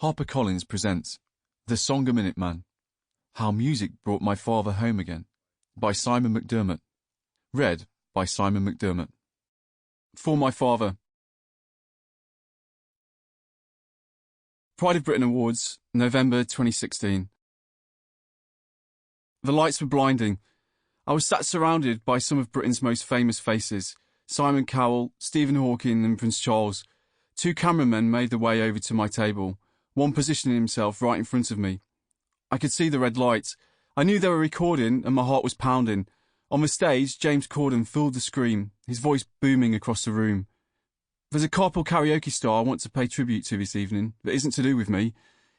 HarlequinAudio presents The Songaminute Man, How Music Brought My Father Home Again, by Simon McDermott. Read by Simon McDermott. For My Father. Pride of Britain Awards, November 2016. The lights were blinding. I was sat surrounded by some of Britain's most famous faces, Simon Cowell, Stephen Hawking and Prince Charles. Two cameramen made their way over to my table, one positioning himself right in front of me. I could see the red lights. I knew they were recording and my heart was pounding. On the stage, James Corden filled the screen, his voice booming across the room. There's a carpool karaoke star I want to pay tribute to this evening that isn't to do with me.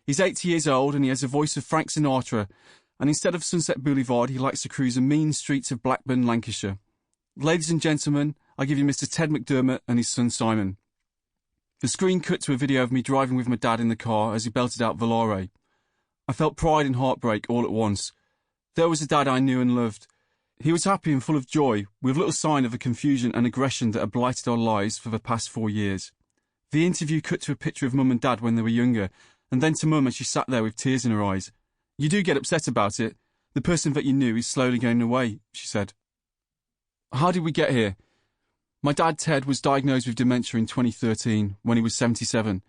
He's 80 years old and he has the voice of Frank Sinatra, and instead of Sunset Boulevard, he likes to cruise the mean streets of Blackburn, Lancashire. Ladies and gentlemen, I give you Mr. Ted McDermott and his son Simon. The screen cut to a video of me driving with my dad in the car as he belted out Volare. I felt pride and heartbreak all at once. There was the dad I knew and loved. He was happy and full of joy, with little sign of the confusion and aggression that had blighted our lives for the past 4 years. The interview cut to a picture of Mum and Dad when they were younger, and then to Mum as she sat there with tears in her eyes. "You do get upset about it. The person that you knew is slowly going away," she said. How did we get here? My dad, Ted, was diagnosed with dementia in 2013 when he was 77.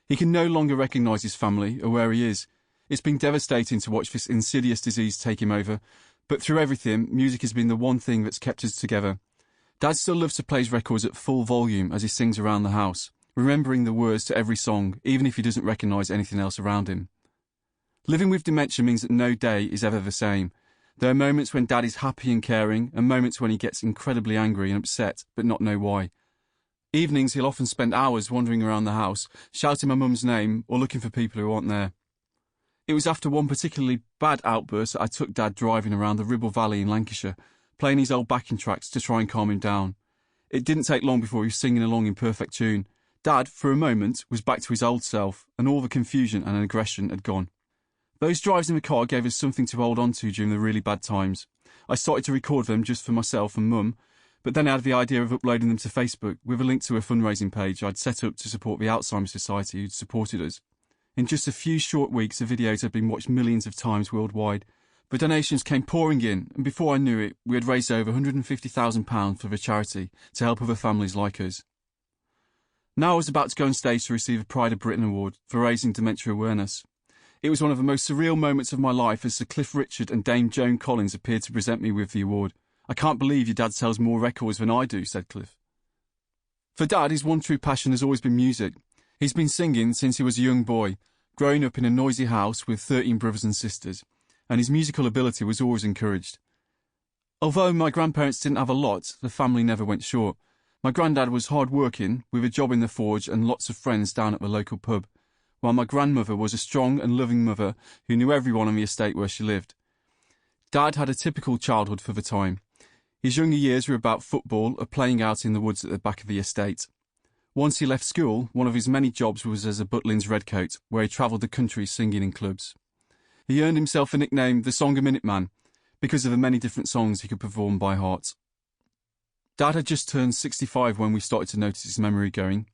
He can no longer recognise his family or where he is. It's been devastating to watch this insidious disease take him over, but through everything, music has been the one thing that's kept us together. Dad still loves to play his records at full volume as he sings around the house, remembering the words to every song, even if he doesn't recognise anything else around him. Living with dementia means that no day is ever the same. There are moments when Dad is happy and caring, and moments when he gets incredibly angry and upset, but not know why. Evenings he'll often spend hours wandering around the house, shouting my mum's name or looking for people who aren't there. It was after one particularly bad outburst that I took Dad driving around the Ribble Valley in Lancashire, playing his old backing tracks to try and calm him down. It didn't take long before he was singing along in perfect tune. Dad, for a moment, was back to his old self, and all the confusion and aggression had gone. Those drives in the car gave us something to hold on to during the really bad times. I started to record them just for myself and Mum, but then I had the idea of uploading them to Facebook with a link to a fundraising page I'd set up to support the Alzheimer Society who'd supported us. In just a few short weeks, the videos had been watched millions of times worldwide. The donations came pouring in, and before I knew it, we had raised over £150,000 for the charity to help other families like us. Now I was about to go on stage to receive a Pride of Britain Award for raising dementia awareness. It was one of the most surreal moments of my life as Sir Cliff Richard and Dame Joan Collins appeared to present me with the award. "I can't believe your dad sells more records than I do," said Cliff. For Dad, his one true passion has always been music. He's been singing since he was a young boy, growing up in a noisy house with 13 brothers and sisters, and his musical ability was always encouraged. Although my grandparents didn't have a lot, the family never went short. My granddad was hard-working, with a job in the forge and lots of friends down at the local pub, while my grandmother was a strong and loving mother who knew everyone on the estate where she lived. Dad had a typical childhood for the time. His younger years were about football or playing out in the woods at the back of the estate. Once he left school, one of his many jobs was as a Butlins redcoat, where he travelled the country singing in clubs. He earned himself a nickname, the Songaminute Man, because of the many different songs he could perform by heart. Dad had just turned 65 when we started to notice his memory going.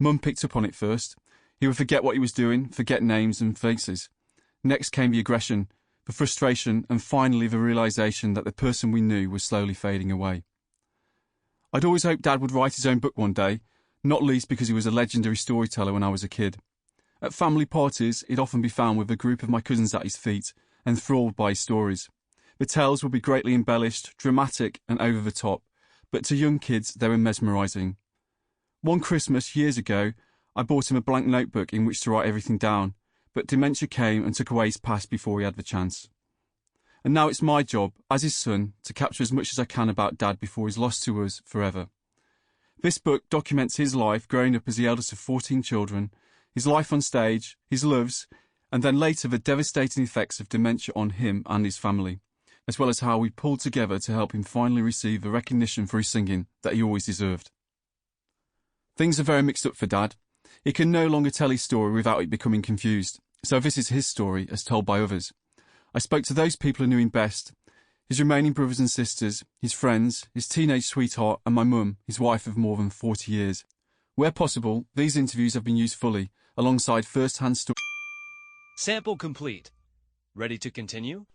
Mum picked up on it first. He would forget what he was doing, forget names and faces. Next came the aggression, the frustration, and finally the realisation that the person we knew was slowly fading away. I'd always hoped Dad would write his own book one day, not least because he was a legendary storyteller when I was a kid. At family parties, he'd often be found with a group of my cousins at his feet, enthralled by his stories. The tales would be greatly embellished, dramatic and over the top, but to young kids they were mesmerising. One Christmas, years ago, I bought him a blank notebook in which to write everything down, but dementia came and took away his past before he had the chance. And now it's my job, as his son, to capture as much as I can about Dad before he's lost to us forever. This book documents his life growing up as the eldest of 14 children, his life on stage, his loves, and then later the devastating effects of dementia on him and his family, as well as how we pulled together to help him finally receive the recognition for his singing that he always deserved. Things are very mixed up for Dad. He can no longer tell his story without it becoming confused, so this is his story as told by others. I spoke to those people who knew him best, his remaining brothers and sisters, his friends, his teenage sweetheart and my mum, his wife of more than 40 years. Where possible, these interviews have been used fully, alongside first-hand stories. Sample complete. Ready to continue?